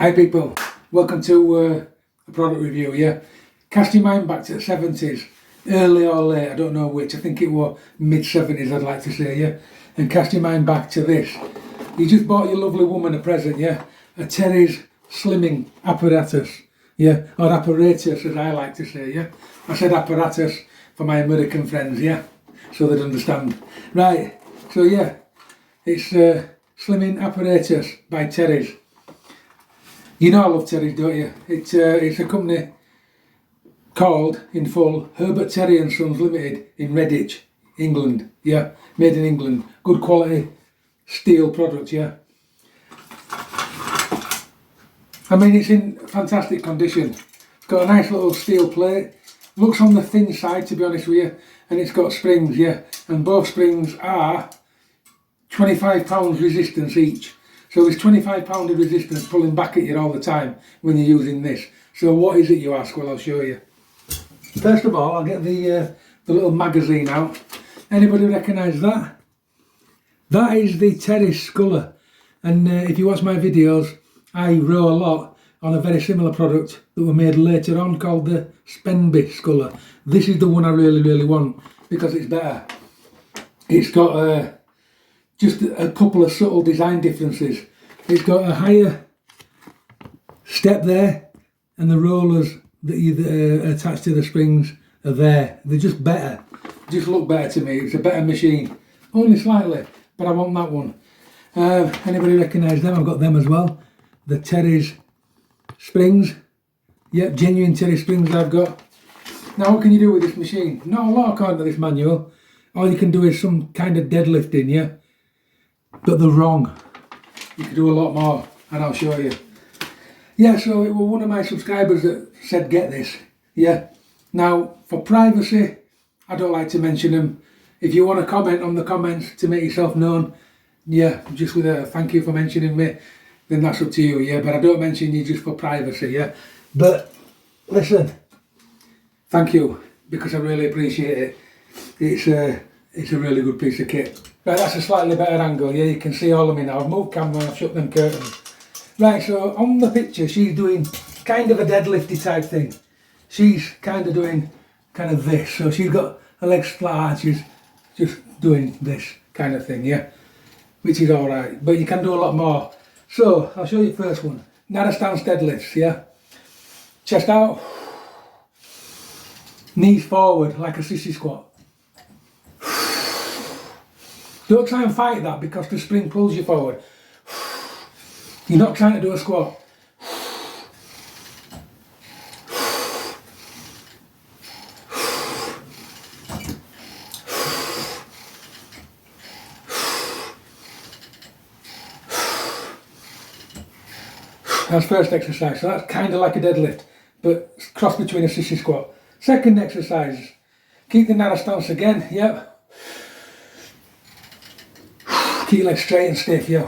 Hi people, welcome to a product review. Yeah, cast your mind back to the 70s, early or late, I don't know which, I think it was mid-70s I'd like to say, yeah, and cast your mind back to this. You just bought your lovely woman a present, yeah, a Terry's slimming apparatus, yeah, or apparatus as I like to say, yeah. I said apparatus for my American friends, yeah, so they'd understand. Right, so yeah, it's slimming apparatus by Terry's. You know I love Terry's, don't you? It's a company called, in full, Herbert Terry and Sons Limited in Redditch, England. Yeah, made in England. Good quality steel product, yeah. I mean, it's in fantastic condition. It's got a nice little steel plate. Looks on the thin side, to be honest with you. And it's got springs, yeah. And both springs are 25 pounds resistance each. So there's 25 pound of resistance pulling back at you all the time when you're using this. So what is it, you ask? Well, I'll show you. First of all, I'll get the little magazine out. Anybody recognise that? That is the Terry Sculler. And if you watch my videos, I row a lot on a very similar product that were made later on called the Spenby Sculler. This is the one I really want because it's better. It's got just a couple of subtle design differences. It's got a higher step there, and the rollers that you attach to the springs are there. They're just better. Just look better to me. It's a better machine. Only slightly, but I want that one. Anybody recognise them? I've got them as well. The Terry's springs. Yep, genuine Terry springs I've got. Now what can you do with this machine? Not a lot according to this manual. All you can do is some kind of deadlifting, yeah? But they're wrong. You can do a lot more, and I'll show you. Yeah, so it was one of my subscribers that said get this. Yeah. Now, for privacy, I don't like to mention them. If you want to comment on the comments to make yourself known, yeah, just with a thank you for mentioning me, then that's up to you, yeah. But I don't mention you just for privacy, yeah. But listen, thank you, because I really appreciate it. It's a really good piece of kit. Right, that's a slightly better angle, yeah, you can see all of me now. I've moved camera and I've shut them curtains. Right, so on the picture she's doing kind of a deadlifty type thing. She's kind of doing kind of this, so she's got her legs flat, she's just doing this kind of thing, yeah, which is alright, but you can do a lot more. So, I'll show you the first one. Narrow stance deadlifts, yeah. Chest out, knees forward like a sissy squat. Don't try and fight that because the spring pulls you forward. You're not trying to do a squat. That's first exercise, so that's kind of like a deadlift, but cross between a sissy squat. Second exercise, keep the narrow stance again, yep. Keep your legs straight and stiff, yeah.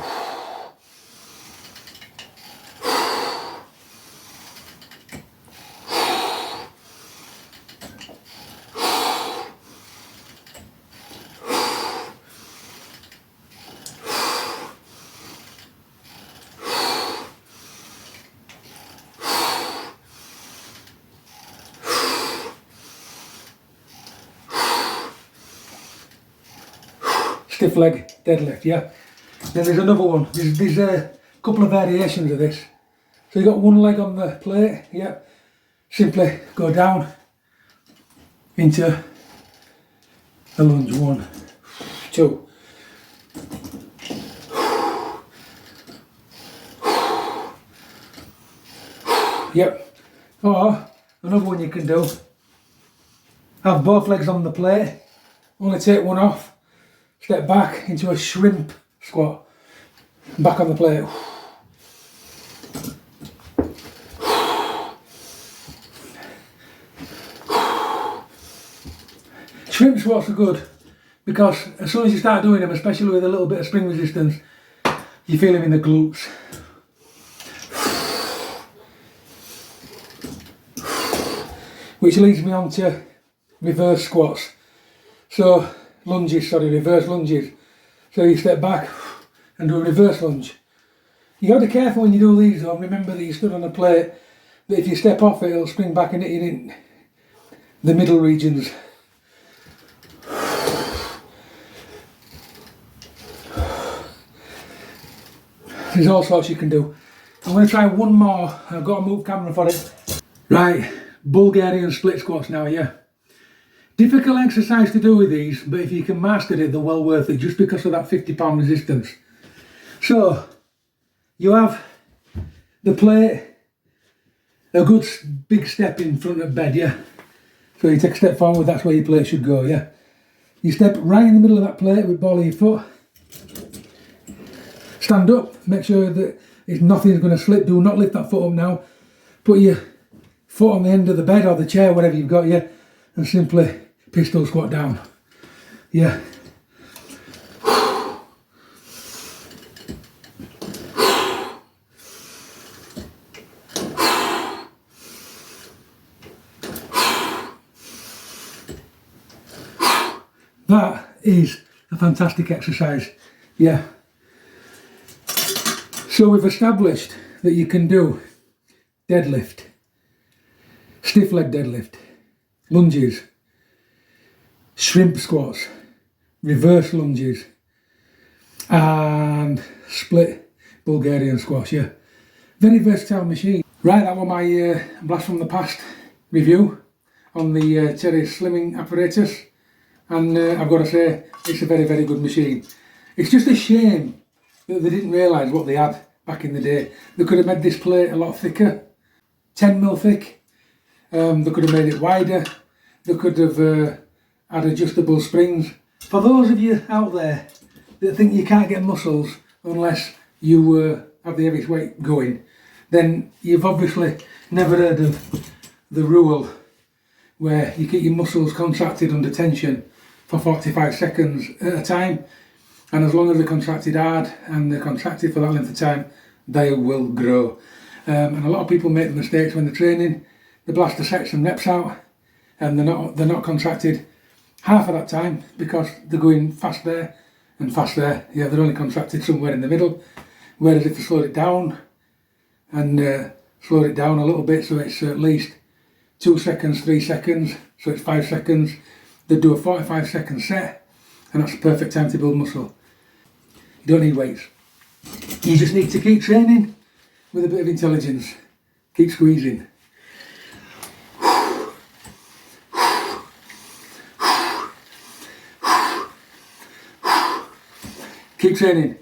Stiff leg deadlift, yeah. Then there's another one. There's a couple of variations of this. So you've got one leg on the plate, yeah. Simply go down into a lunge. 1, 2. Yep. Or another one you can do. Have both legs on the plate. Only take one off. Step back into a shrimp squat, back on the plate. Shrimp squats are good because as soon as you start doing them, especially with a little bit of spring resistance, you feel them in the glutes. Which leads me on to reverse squats. So lunges, reverse lunges. So you step back and do a reverse lunge. You got to be careful when you do these though. Remember that you stood on a plate, but if you step off it, it'll spring back and hit you in the middle regions. There's all sorts you can do. I'm going to try one more. I've got to move camera for it. Right, Bulgarian split squats now, yeah. Difficult exercise to do with these, but if you can master it, they're well worth it just because of that 50-pound resistance. So, you have the plate, a good big step in front of bed, yeah. So you take a step forward, that's where your plate should go, yeah. You step right in the middle of that plate with ball of your foot. Stand up, make sure that nothing's going to slip. Do not lift that foot up now. Put your foot on the end of the bed or the chair, whatever you've got, yeah, and simply pistol squat down. Yeah. That is a fantastic exercise. Yeah. So we've established that you can do deadlift, stiff leg deadlift, lunges, shrimp squats, reverse lunges, and split Bulgarian squash, yeah. Very versatile machine. Right, that was my blast from the past review on the Cherry slimming apparatus, and I've got to say, it's a very, very good machine. It's just a shame that they didn't realise what they had back in the day. They could have made this plate a lot thicker, 10mm thick. They could have made it wider. They could have had adjustable springs. For those of you out there that think you can't get muscles unless you have the heaviest weight going, then you've obviously never heard of the rule where you keep your muscles contracted under tension for 45 seconds at a time, and as long as they're contracted hard and they're contracted for that length of time, they will grow. And a lot of people make the mistakes when they're training. They blast the sets and reps out, and they're not contracted half of that time because they're going fast there and fast there. Yeah, they're only contracted somewhere in the middle. Whereas if they slow it down and slow it down a little bit, so it's at least 2 seconds, 3 seconds, so it's 5 seconds, they do a 45-second set, and that's the perfect time to build muscle. You don't need weights. You just need to keep training with a bit of intelligence. Keep squeezing. Keep training.